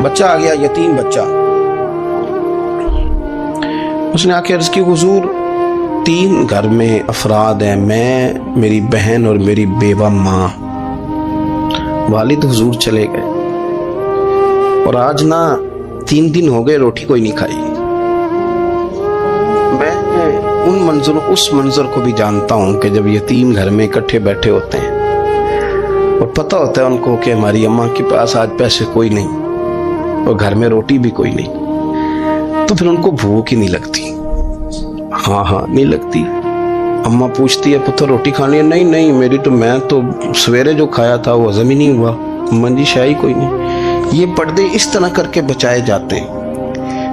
بچہ آ گیا، یتیم بچہ. اس نے آ کے عرض کی حضور 3 گھر میں افراد ہیں، میں، میری بہن اور میری بیوہ ماں. والد حضور چلے گئے اور آج نا 3 دن ہو گئے روٹی کوئی نہیں کھائی. میں اس منظر کو بھی جانتا ہوں کہ جب یتیم گھر میں اکٹھے بیٹھے ہوتے ہیں اور پتہ ہوتا ہے ان کو کہ ہماری اماں کے پاس آج پیسے کوئی نہیں اور گھر میں روٹی بھی کوئی نہیں، تو پھر ان کو بھوک ہی نہیں لگتی. ہاں نہیں لگتی. اماں پوچھتی ہے پتر روٹی کھانی ہے؟ نہیں میں تو سویرے جو کھایا تھا وہ ہضم ہی نہیں ہوا. اماں جی شاہی کوئی نہیں. یہ پردے اس طرح کر کے بچائے جاتے ہیں.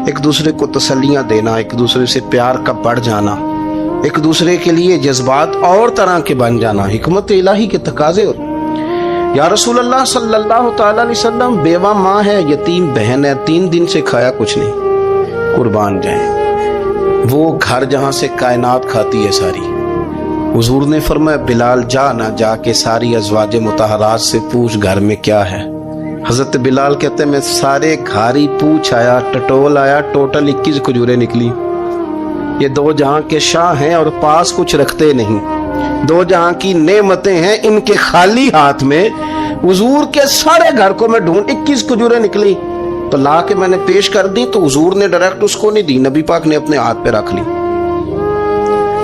ایک دوسرے کو تسلیاں دینا، ایک دوسرے سے پیار کا بڑھ جانا، ایک دوسرے کے لیے جذبات اور طرح کے بن جانا حکمت الہی کے تقاضے ہوتے. یا رسول اللہ صلی اللہ تعالی علیہ وسلم، بیوہ ماں ہے، یتیم بہن ہے، 3 دن سے کھایا کچھ نہیں. قربان جائیں وہ گھر جہاں سے کائنات کھاتی ہے ساری. حضور نے فرمایا بلال جا کے ساری ازواج مطہرات سے پوچھ گھر میں کیا ہے. حضرت بلال کہتے ہیں میں سارے گھاری پوچھ آیا، ٹٹول آیا، ٹوٹل 21 کھجوریں نکلی. یہ 2 جہاں کے شاہ ہیں اور پاس کچھ رکھتے نہیں. 2 جہاں کی نعمتیں ہیں، ان کے خالی ہاتھ میں حضور کے سارے گھر کو میں ڈھونڈ 21 کھجوریں نکلی تو لا کے میں نے پیش کر دی، تو حضور نے ڈائریکٹ اس کو نہیں دی، نبی پاک نے اپنے ہاتھ پہ رکھ لی.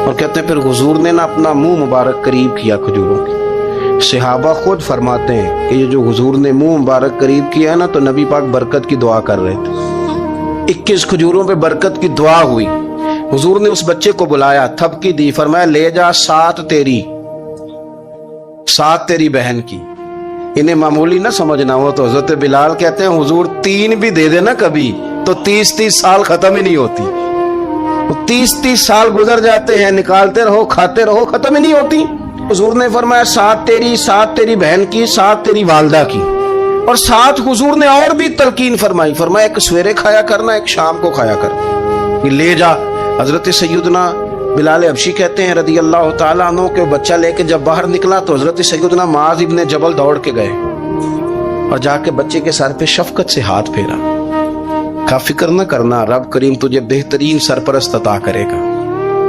اور کہتے ہیں پھر حضور نے نا اپنا منہ مبارک قریب کیا کھجوروں کی. صحابہ خود فرماتے ہیں کہ یہ جو حضور نے منہ مبارک قریب کیا ہے نا تو نبی پاک برکت کی دعا کر رہے تھے. 21 کھجوروں پہ برکت کی دعا ہوئی. حضور نے اس بچے کو بلایا، تھپکی دی، فرمایا لے جا 7 تیری بہن کی. انہیں معمولی نہ سمجھنا ہو تو حضرت بلال کہتے ہیں حضور 3 بھی دے دینا کبھی تو 30 سال ختم ہی نہیں ہوتی. 30 سال گزر جاتے ہیں، نکالتے رہو، کھاتے رہو، ختم ہی نہیں ہوتی. حضور نے فرمایا 7 تیری بہن کی، 7 تیری والدہ کی، اور 7 حضور نے اور بھی تلقین فرمائی. فرمایا ایک سویرے کھایا کرنا، ایک شام کو کھایا کر. لے جا. حضرت سیدنا بلال حبشی کہتے ہیں رضی اللہ تعالیٰ عنہ کہ بچہ لے کے جب باہر نکلا تو حضرت سیدنا معاذ ابن جبل دوڑ کے گئے اور جا کے بچے کے سر پہ شفقت سے ہاتھ پھیرا. کہا فکر نہ کرنا، رب کریم تجھے بہترین سرپرست عطا کرے گا،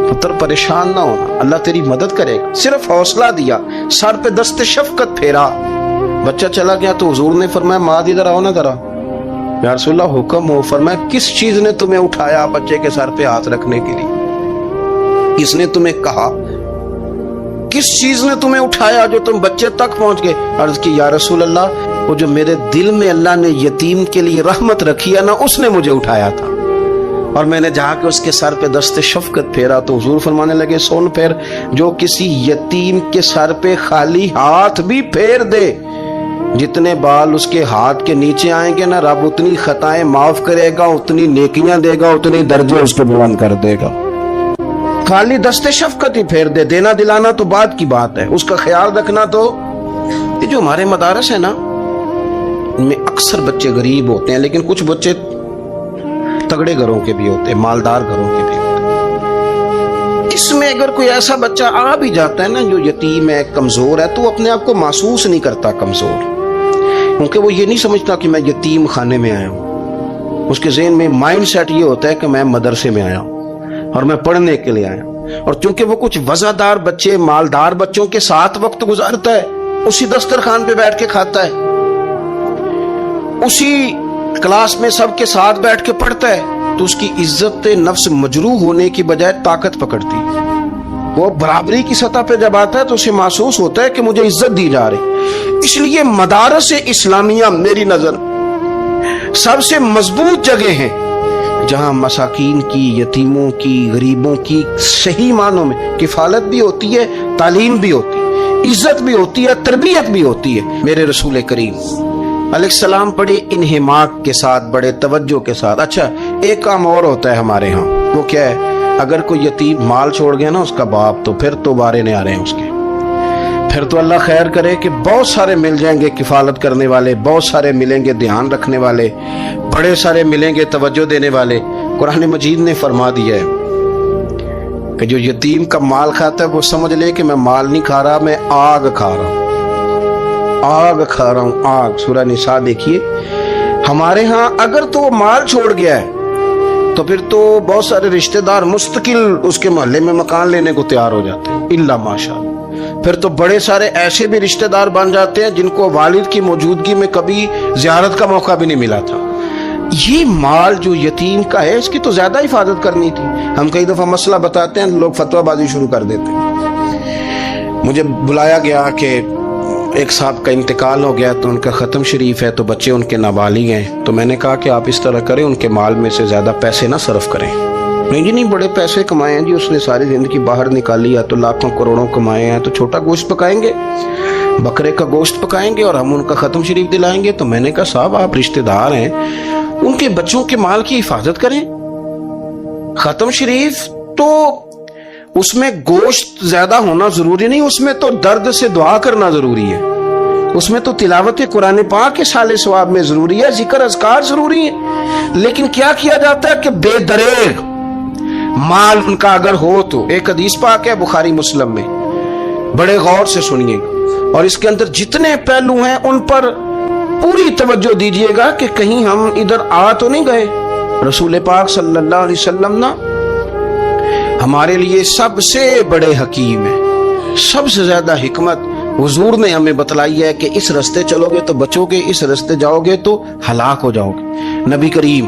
پتر پریشان نہ ہونا، اللہ تیری مدد کرے گا. صرف حوصلہ دیا، سر پہ دست شفقت پھیرا. بچہ چلا گیا تو حضور نے فرمایا معاذ ادھر آؤ نا ذرا. یا رسول اللہ حکم ہو. فرمایا کس چیز نے تمہیں اٹھایا بچے کے سر پہ ہاتھ رکھنے کے لیے؟ کس نے تمہیں کہا؟ کس چیز نے تمہیں اٹھایا جو تم بچے تک پہنچ گئے؟ عرض کی یا رسول اللہ وہ جو میرے دل میں اللہ نے یتیم کے لیے رحمت رکھی ہے نا، اس نے مجھے اٹھایا تھا، اور میں نے جا کے اس کے سر پہ دست شفقت پھیرا. تو حضور فرمانے لگے سن پھر، جو کسی یتیم کے سر پہ خالی ہاتھ بھی پھیر دے، جتنے بال اس کے ہاتھ کے نیچے آئیں گے نا، رب اتنی خطائیں معاف کرے گا، اتنی نیکیاں دے گا، اتنے درجے اس کو بلند کر دے گا. خالی دست شفقت ہی پھیر دے. دینا دلانا تو بعد کی بات ہے، اس کا خیال رکھنا. تو یہ جو ہمارے مدارس ہیں نا، ان میں اکثر بچے غریب ہوتے ہیں، لیکن کچھ بچے تگڑے گھروں کے بھی ہوتے ہیں، مالدار گھروں کے بھی ہوتے ہیں. اس میں اگر کوئی ایسا بچہ آ بھی جاتا ہے نا جو یتیم ہے، کمزور ہے، تو اپنے آپ کو محسوس نہیں کرتا کمزور، کیونکہ وہ یہ نہیں سمجھتا کہ میں یتیم خانے میں آیا ہوں. اس کے ذہن میں مائنڈ سیٹ یہ ہوتا ہے کہ میں مدرسے میں آیا ہوں اور میں پڑھنے کے لیے آیا ہوں. اور چونکہ وہ کچھ وزادار بچے، مالدار بچوں کے ساتھ وقت گزارتا ہے، اسی دسترخوان پہ بیٹھ کے کھاتا ہے، اسی کلاس میں سب کے ساتھ بیٹھ کے پڑھتا ہے، تو اس کی عزت نفس مجروح ہونے کی بجائے طاقت پکڑتی. وہ برابری کی سطح پہ جب آتا ہے تو اسے محسوس ہوتا ہے کہ مجھے عزت دی جا رہی. اس لیے مدارس اسلامیہ میری نظر سب سے مضبوط جگہ ہیں جہاں مساکین کی، یتیموں کی، غریبوں کی صحیح معنوں میں کفالت بھی ہوتی ہے، تعلیم بھی ہوتی ہے، عزت بھی ہوتی ہے، تربیت بھی ہوتی ہے. میرے رسول کریم علیہ السلام بڑے انہماک کے ساتھ، بڑے توجہ کے ساتھ. اچھا ایک کام اور ہوتا ہے ہمارے ہاں، وہ کیا ہے؟ اگر کوئی یتیم مال چھوڑ گیا نا اس کا باپ، تو پھر تو بارے نہیں آ رہے ہیں اس کے. پھر تو اللہ خیر کرے کہ بہت سارے مل جائیں گے کفالت کرنے والے، بہت سارے ملیں گے دھیان رکھنے والے، بڑے سارے ملیں گے توجہ دینے والے. قرآن مجید نے فرما دیا ہے کہ جو یتیم کا مال کھاتا ہے وہ سمجھ لے کہ میں مال نہیں کھا رہا، میں آگ کھا رہا ہوں، آگ کھا رہا ہوں، آگ. سورہ نساء دیکھیے ہمارے ہاں اگر تو وہ مال چھوڑ گیا ہے تو پھر تو بہت سارے رشتہ دار مستقل اس کے محلے میں مکان لینے کو تیار ہو جاتے ہیں، الا ماشاءاللہ۔ پھر تو بڑے سارے ایسے بھی رشتہ دار بن جاتے ہیں جن کو والد کی موجودگی میں کبھی زیارت کا موقع بھی نہیں ملا تھا۔ یہ مال جو یتیم کا ہے اس کی تو زیادہ حفاظت کرنی تھی۔ ہم کئی دفعہ مسئلہ بتاتے ہیں، لوگ فتویٰ بازی شروع کر دیتے ہیں۔ مجھے بلایا گیا کہ ایک صاحب کا انتقال ہو گیا تو ان کا ختم شریف ہے، تو بچے ان کے نابالغ ہیں، تو میں نے کہا کہ آپ اس طرح کریں، ان کے مال میں سے زیادہ پیسے نہ صرف کریں۔ نہیں جی نہیں، بڑے پیسے کمائے ہیں جی، اس نے ساری زندگی باہر نکالی ہے تو لاکھوں کروڑوں کمائے ہیں، تو چھوٹا گوشت پکائیں گے، بکرے کا گوشت پکائیں گے اور ہم ان کا ختم شریف دلائیں گے۔ تو میں نے کہا صاحب آپ رشتہ دار ہیں، ان کے بچوں کے مال کی حفاظت کریں۔ ختم شریف تو اس میں گوشت زیادہ ہونا ضروری نہیں، اس میں تو درد سے دعا کرنا ضروری ہے، اس میں تو تلاوت قرآن پاک کے سال ثواب میں ضروری ہے، ذکر اذکار ضروری ہے۔ لیکن کیا کیا جاتا ہے کہ بے دریغ مال ان کا اگر ہو تو، ایک حدیث پاک ہے بخاری مسلم میں، بڑے غور سے سنیے گا اور اس کے اندر جتنے پہلو ہیں ان پر پوری توجہ دیجیے گا کہ کہیں ہم ادھر آ تو نہیں گئے۔ رسول پاک صلی اللہ علیہ وسلم نا ہمارے لیے سب سے بڑے حکیم ہیں، سب سے زیادہ حکمت حضور نے ہمیں بتلائی ہے کہ اس رستے چلو گے تو بچو گے، اس رستے جاؤ گے تو ہلاک ہو جاؤ گے۔ نبی کریم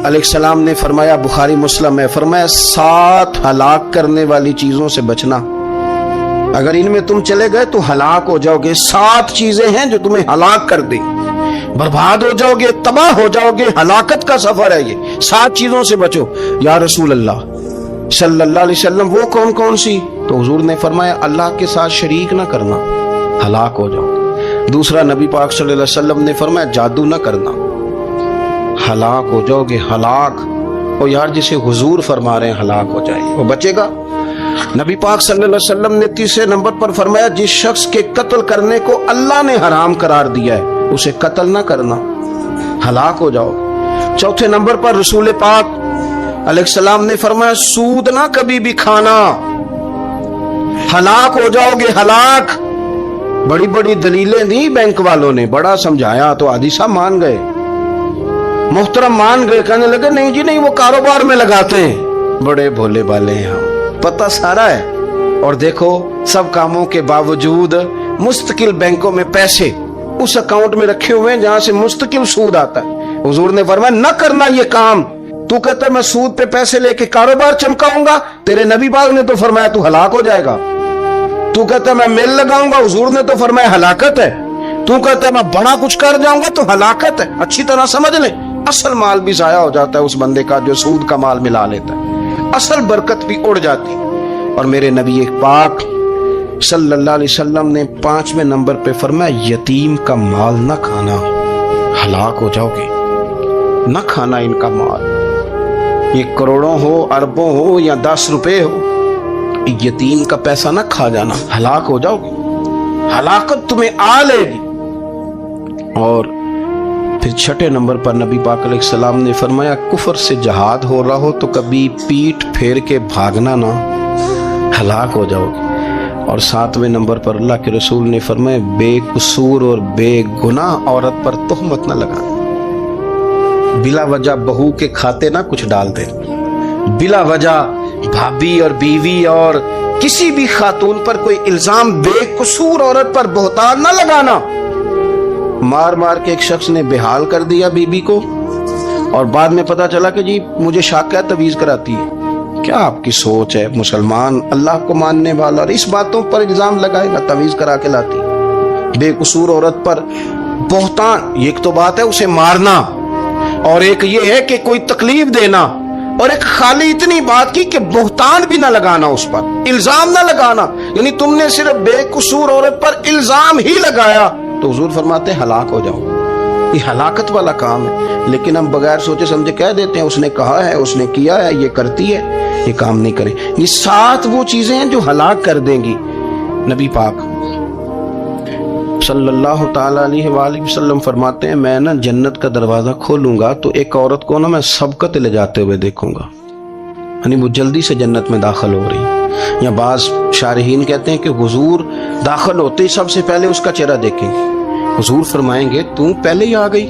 علیہ السلام نے فرمایا، بخاری مسلم ہے، فرمایا 7 ہلاک کرنے والی چیزوں سے بچنا، اگر ان میں تم چلے گئے تو ہلاک ہو جاؤ گے۔ 7 چیزیں ہیں جو تمہیں ہلاک کر دیں، برباد ہو جاؤ گے، تباہ ہو جاؤ گے، ہلاکت کا سفر ہے یہ، 7 چیزوں سے بچو۔ یا رسول اللہ صلی اللہ علیہ وسلم وہ کون کون سی؟ تو حضور نے فرمایا اللہ کے ساتھ شریک نہ کرنا، ہلاک ہو جاؤ گے۔ دوسرا نبی پاک صلی اللہ علیہ وسلم نے فرمایا جادو نہ کرنا، ہلاک ہو جاؤ گے، ہلاک۔ اور یار جسے حضور فرما رہے ہیں ہلاک ہو جائے وہ بچے گا؟ نبی پاک صلی اللہ علیہ وسلم نے تیسرے نمبر پر فرمایا جس شخص کے قتل کرنے کو اللہ نے حرام قرار دیا ہے اسے قتل نہ کرنا، ہلاک ہو جاؤ گے۔ چوتھے نمبر پر رسول پاک علیہ السلام نے فرمایا سود نہ کبھی بھی کھانا، ہلاک ہو جاؤ گے، ہلاک۔ بڑی بڑی دلیلیں دی بینک والوں نے، بڑا سمجھایا تو حاجی صاحب مان گئے، محترم مان گئے، کہنے لگے نہیں جی نہیں وہ کاروبار میں لگاتے ہیں، بڑے بھولے بالے ہیں ہم، پتہ سارا ہے۔ اور دیکھو سب کاموں کے باوجود مستقل بینکوں میں پیسے اس اکاؤنٹ میں رکھے ہوئے ہیں جہاں سے مستقل سود آتا ہے۔ حضور نے فرمایا نہ کرنا یہ کام۔ تو کہتا ہے میں سود پہ پیسے لے کے کاروبار چمکاؤں گا، تیرے نبی پاک نے تو فرمایا تو ہلاک ہو جائے گا۔ تو کہتا ہے میں مل لگاؤں گا، حضور نے تو فرمایا ہلاکت ہے۔ تو کہتا ہے میں بڑا کچھ کر جاؤں گا تو ہلاکت ہے۔ اچھی طرح سمجھ لیں، اصل مال بھی ضائع ہو جاتا ہے اس بندے کا جو سود کا مال ملا لیتا ہے، اصل برکت بھی اڑ جاتی۔ اور میرے نبی پاک صلی اللہ علیہ وسلم نے 5ویں نمبر پہ فرمایا یتیم کا مال نہ کھانا، ہلاک ہو جاؤ گے، نہ کھانا ان کا مال، یہ کروڑوں ہو، اربوں ہو یا 10 روپے ہو، یتیم کا پیسہ نہ کھا جانا، ہلاک ہو جاؤ گے، ہلاکت تمہیں آ لے گی۔ اور پھر 6 نمبر پر نبی پاک علیہ السلام نے فرمایا کفر سے جہاد ہو رہا ہو تو کبھی پیٹ پھیر کے بھاگنا نہ، ہلاک ہو جاؤ گے۔ اور 7ویں نمبر پر اللہ کے رسول نے فرمایا بے قصور اور بے گناہ عورت پر تہمت نہ لگانا، بلا وجہ بہو کے کھاتے نہ کچھ ڈال دے، بلا وجہ بھابھی اور بیوی اور کسی بھی خاتون پر کوئی الزام بے قصور عورت پر بہتان نہ لگانا۔ مار مار کے ایک شخص نے بحال کر دیا بیوی کو اور بعد میں پتا چلا کہ جی مجھے شاک ہے تویز کراتی ہے۔ کیا آپ کی سوچ ہے؟ مسلمان اللہ کو ماننے والا اور اس باتوں پر الزام لگائے گا تویز کرا کے لاتی؟ بے قصور عورت پر بہتان، ایک تو بات ہے اسے مارنا اور ایک یہ ہے کہ کوئی تکلیف دینا، اور ایک خالی اتنی بات کی کہ بہتان بھی نہ لگانا، اس پر الزام نہ لگانا، یعنی تم نے صرف بے قصور عورت پر الزام ہی لگایا تو حضور فرماتے ہیں ہلاک ہو جاؤ۔ یہ ہلاکت والا کام ہے، لیکن ہم بغیر سوچے سمجھے کہہ دیتے ہیں اس نے کہا ہے، اس نے کیا ہے، یہ کرتی ہے، یہ کام نہیں کریں۔ یہ 7 وہ چیزیں ہیں جو ہلاک کر دیں گی۔ نبی پاک صلی اللہ تعالی علیہ وآلہ وسلم فرماتے ہیں میں نا جنت کا دروازہ کھولوں گا تو ایک عورت کو نا میں سبقت لے جاتے ہوئے دیکھوں گا، یعنی وہ جلدی سے جنت میں داخل ہو رہی۔ یا بعض شارحین کہتے ہیں کہ حضور داخل ہوتے ہی سب سے پہلے اس کا چہرہ دیکھیں گے، حضور فرمائیں گے تو پہلے ہی آ گئی،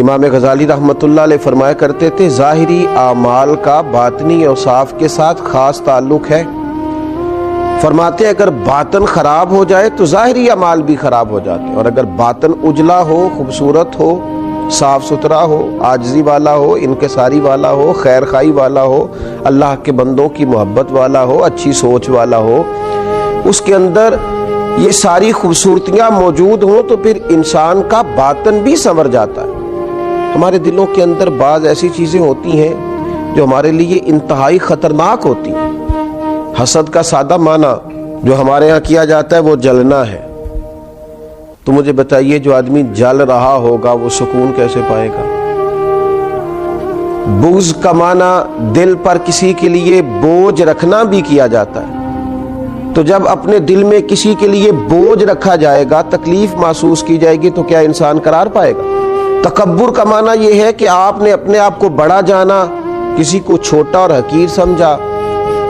امام غزالی رحمۃ اللہ علیہ فرمایا کرتے تھے ظاہری اعمال کا باطنی اوصاف کے ساتھ خاص تعلق ہے۔ فرماتے ہیں اگر باطن خراب ہو جائے تو ظاہری اعمال بھی خراب ہو جاتے ہیں، اور اگر باطن اجلا ہو، خوبصورت ہو، صاف ستھرا ہو، عاجزی والا ہو، انکساری والا ہو، خیر خواہی والا ہو، اللہ کے بندوں کی محبت والا ہو، اچھی سوچ والا ہو، اس کے اندر یہ ساری خوبصورتیاں موجود ہوں تو پھر انسان کا باطن بھی سنور جاتا ہے۔ ہمارے دلوں کے اندر بعض ایسی چیزیں ہوتی ہیں جو ہمارے لیے انتہائی خطرناک ہوتی ہیں۔ حسد کا سادہ معنی جو ہمارے ہاں کیا جاتا ہے وہ جلنا ہے۔ تو مجھے بتائیے جو آدمی جل رہا ہوگا وہ سکون کیسے پائے گا؟ بغض کا معنی دل پر کسی کے لیے بوجھ رکھنا بھی کیا جاتا ہے۔ تو جب اپنے دل میں کسی کے لیے بوجھ رکھا جائے گا، تکلیف محسوس کی جائے گی، تو کیا انسان قرار پائے گا؟ تکبر کا معنی یہ ہے کہ آپ نے اپنے آپ کو بڑا جانا، کسی کو چھوٹا اور حقیر سمجھا۔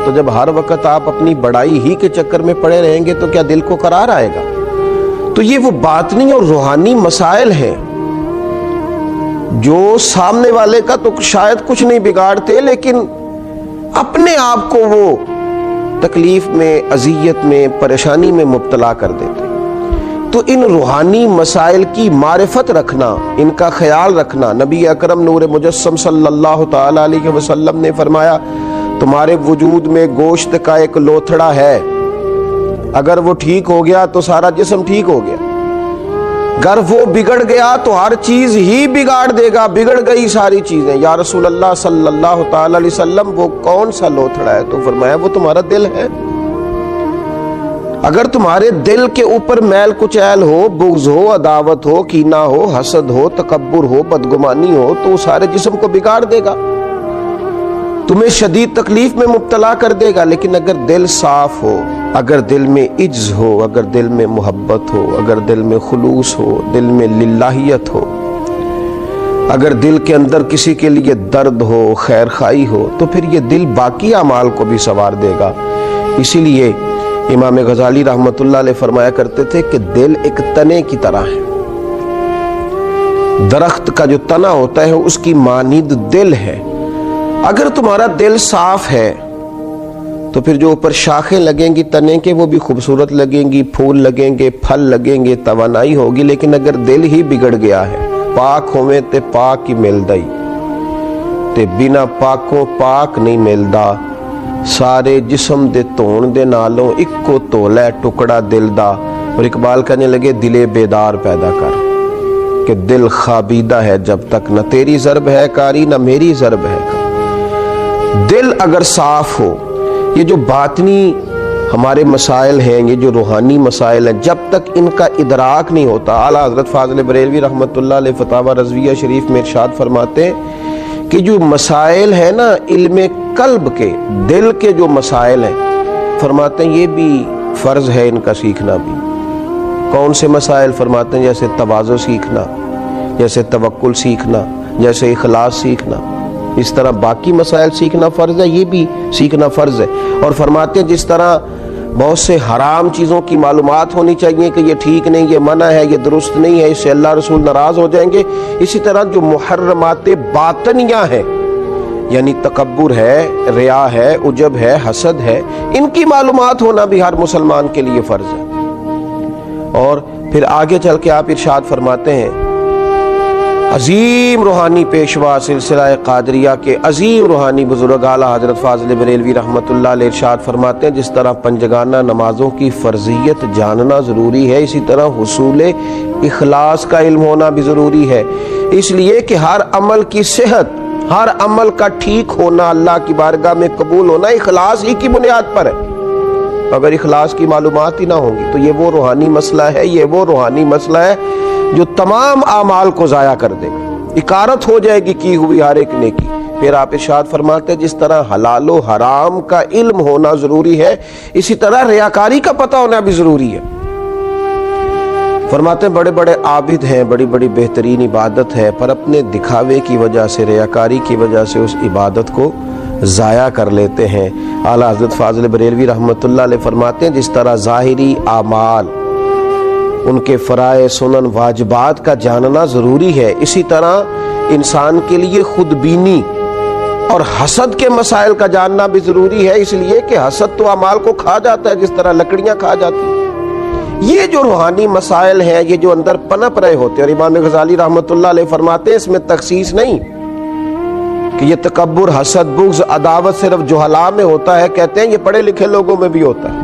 تو جب ہر وقت آپ اپنی بڑائی ہی کے چکر میں پڑے رہیں گے تو کیا دل کو قرار آئے گا؟ تو یہ وہ باطنی اور روحانی مسائل ہیں جو سامنے والے کا تو شاید کچھ نہیں بگاڑتے، لیکن اپنے آپ کو وہ تکلیف میں، اذیت میں، پریشانی میں مبتلا کر دیتے۔ تو ان روحانی مسائل کی معرفت رکھنا، ان کا خیال رکھنا، نبی اکرم نور مجسم صلی اللہ تعالی علیہ وسلم نے فرمایا تمہارے وجود میں گوشت کا ایک لوتھڑا ہے، اگر وہ ٹھیک ہو گیا تو سارا جسم ٹھیک ہو گیا، اگر وہ بگڑ گیا تو ہر چیز ہی بگاڑ دے گا، بگڑ گئی ساری چیزیں۔ یا رسول اللہ صلی اللہ تعالی علیہ وسلم وہ کون سا لوتھڑا ہے؟ تو فرمایا وہ تمہارا دل ہے۔ اگر تمہارے دل کے اوپر میل کچیل ہو، بغض ہو، عداوت ہو، کینہ ہو، حسد ہو، تکبر ہو، بدگمانی ہو، تو وہ سارے جسم کو بگاڑ دے گا، تمہیں شدید تکلیف میں مبتلا کر دے گا۔ لیکن اگر دل صاف ہو، اگر دل میں عجز ہو، اگر دل میں محبت ہو، اگر دل میں خلوص ہو، دل میں للہیت ہو، اگر دل کے اندر کسی کے لیے درد ہو، خیر خواہی ہو، تو پھر یہ دل باقی اعمال کو بھی سنوار دے گا۔ اسی لیے امام غزالی رحمۃ اللہ علیہ فرمایا کرتے تھے کہ دل ایک تنے کی طرح ہے۔ درخت کا جو تنا ہوتا ہے اس کی مانند دل ہے۔ اگر تمہارا دل صاف ہے تو پھر جو اوپر شاخیں لگیں گی تنے کے وہ بھی خوبصورت لگیں گی، پھول لگیں گے، پھل لگیں گے، توانائی ہوگی۔ لیکن اگر دل ہی بگڑ گیا ہے، پاک ہوئے تے پاک ہی ملدائی تے بنا پاکوں پاک نہیں ملدا، سارے جسم دے تون دے نالوں اکو تولے ٹکڑا دل دا۔ اور اقبال کہنے لگے دلے بیدار پیدا کر کہ دل خوابیدہ ہے جب تک، نہ تیری ضرب ہے کاری نہ میری ضرب ہے کاری۔ دل اگر صاف ہو، یہ جو باطنی ہمارے مسائل ہیں، یہ جو روحانی مسائل ہیں، جب تک ان کا ادراک نہیں ہوتا، اعلیٰ حضرت فاضل بریلوی رحمۃ اللہ علیہ فتاوی رضویہ شریف میں ارشاد فرماتے ہیں کہ جو مسائل ہیں نا علم قلب کے، دل کے جو مسائل ہیں، فرماتے ہیں یہ بھی فرض ہے ان کا سیکھنا بھی۔ کون سے مسائل؟ فرماتے ہیں جیسے تواضع سیکھنا، جیسے توکل سیکھنا، جیسے اخلاص سیکھنا، اس طرح باقی مسائل سیکھنا فرض ہے، یہ بھی سیکھنا فرض ہے۔ اور فرماتے ہیں جس طرح بہت سے حرام چیزوں کی معلومات ہونی چاہیے کہ یہ ٹھیک نہیں، یہ منع ہے، یہ درست نہیں ہے، اس سے اللہ رسول ناراض ہو جائیں گے، اسی طرح جو محرمات باطنیہ ہیں، یعنی تکبر ہے، ریا ہے، عجب ہے، حسد ہے، ان کی معلومات ہونا بھی ہر مسلمان کے لیے فرض ہے۔ اور پھر آگے چل کے آپ ارشاد فرماتے ہیں عظیم روحانی پیشوا سلسلہ قادریہ کے عظیم روحانی بزرگ اعلیٰ حضرت فاضل بریلوی رحمۃ اللہ علیہ ارشاد فرماتے ہیں جس طرح پنجگانہ نمازوں کی فرضیت جاننا ضروری ہے، اسی طرح حصول اخلاص کا علم ہونا بھی ضروری ہے۔ اس لیے کہ ہر عمل کی صحت، ہر عمل کا ٹھیک ہونا، اللہ کی بارگاہ میں قبول ہونا اخلاص ہی کی بنیاد پر ہے۔ اگر اخلاص کی معلومات ہی نہ ہوں گی تو یہ وہ روحانی مسئلہ ہے، یہ وہ روحانی مسئلہ ہے جو تمام اعمال کو ضائع کر دے گا، اکارت ہو جائے گی کی ہوئی ہر ایک نیکی۔ پھر آپ ارشاد فرماتے ہیں جس طرح حلال و حرام کا علم ہونا ضروری ہے، اسی طرح ریاکاری کا پتہ ہونا بھی ضروری ہے۔ فرماتے ہیں بڑے بڑے عابد ہیں، بڑی بڑی بہترین عبادت ہے، پر اپنے دکھاوے کی وجہ سے، ریاکاری کی وجہ سے اس عبادت کو ضائع کر لیتے ہیں۔ اعلیٰ حضرت فاضل بریلوی رحمۃ اللہ علیہ فرماتے ہیں جس طرح ظاہری اعمال ان کے فرائض سنن واجبات کا جاننا ضروری ہے۔ اسی طرح انسان کے لیے خود بینی اور حسد کے مسائل کا جاننا بھی ضروری ہے، اس لیے کہ حسد تو اعمال کو کھا جاتا ہے جس طرح لکڑیاں کھا جاتی ہیں۔ یہ جو روحانی مسائل ہیں، یہ جو اندر پنپ رہے ہوتے ہیں، اور امام غزالی رحمۃ اللہ علیہ فرماتے ہیں اس میں تخصیص نہیں کہ یہ تکبر، حسد، بغض، عداوت صرف جہلاء میں ہوتا ہے، کہتے ہیں یہ پڑھے لکھے لوگوں میں بھی ہوتا ہے۔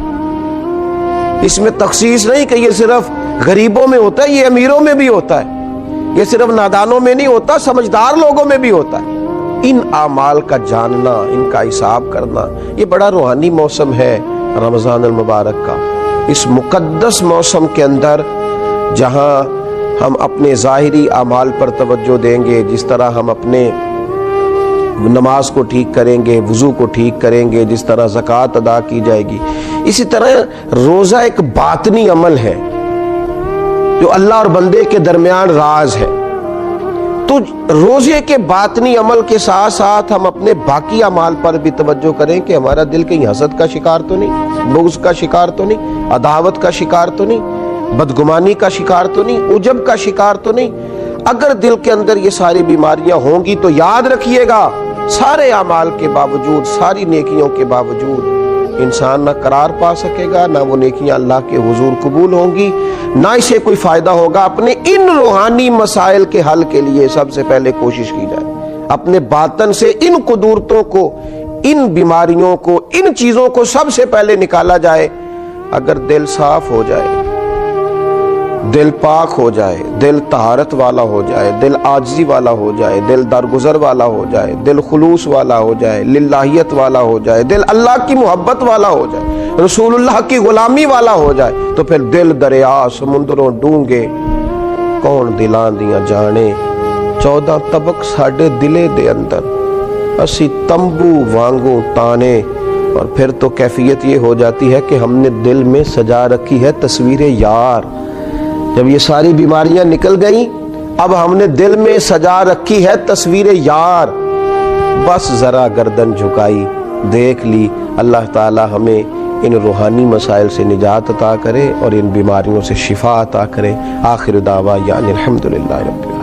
اس میں تخصیص نہیں کہ یہ صرف غریبوں میں ہوتا ہے، یہ امیروں میں بھی ہوتا ہے، یہ صرف نادانوں میں نہیں ہوتا، سمجھدار لوگوں میں بھی ہوتا ہے۔ ان اعمال کا جاننا، ان کا حساب کرنا، یہ بڑا روحانی موسم ہے رمضان المبارک کا۔ اس مقدس موسم کے اندر جہاں ہم اپنے ظاہری اعمال پر توجہ دیں گے، جس طرح ہم اپنے نماز کو ٹھیک کریں گے، وضو کو ٹھیک کریں گے، جس طرح زکوٰۃ ادا کی جائے گی، اسی طرح روزہ ایک باطنی عمل ہے جو اللہ اور بندے کے درمیان راز ہے۔ تو روزے کے باطنی عمل کے ساتھ ساتھ ہم اپنے باقی اعمال پر بھی توجہ کریں کہ ہمارا دل کہیں حسد کا شکار تو نہیں، بغض کا شکار تو نہیں، عداوت کا شکار تو نہیں، بدگمانی کا شکار تو نہیں، عجب کا شکار تو نہیں۔ اگر دل کے اندر یہ ساری بیماریاں ہوں گی تو یاد رکھیے گا، سارے اعمال کے باوجود، ساری نیکیوں کے باوجود انسان نہ قرار پا سکے گا، نہ وہ نیکیاں اللہ کے حضور قبول ہوں گی، نہ اسے کوئی فائدہ ہوگا۔ اپنے ان روحانی مسائل کے حل کے لیے سب سے پہلے کوشش کی جائے، اپنے باطن سے ان قدورتوں کو، ان بیماریوں کو، ان چیزوں کو سب سے پہلے نکالا جائے۔ اگر دل صاف ہو جائے، دل پاک ہو جائے، دل طہارت والا ہو جائے، دل عاجزی والا ہو جائے، دل درگزر والا ہو جائے، دل خلوص والا ہو جائے، للہیت والا ہو جائے، دل اللہ کی محبت والا ہو جائے، رسول اللہ کی غلامی والا ہو جائے، تو پھر دل دریا سمندروں ڈونگے کون دلاں دیاں جانے، 14 طبق ساڈے دلے دے اندر اسی تمبو وانگوں تانے۔ اور پھر تو کیفیت یہ ہو جاتی ہے کہ ہم نے دل میں سجا رکھی ہے تصویر یار۔ جب یہ ساری بیماریاں نکل گئیں، اب ہم نے دل میں سجا رکھی ہے تصویر یار، بس ذرا گردن جھکائی، دیکھ لی۔ اللہ تعالی ہمیں ان روحانی مسائل سے نجات عطا کرے اور ان بیماریوں سے شفا عطا کرے۔ آخر دعویٰ یعنی الحمدللہ رب العالمین۔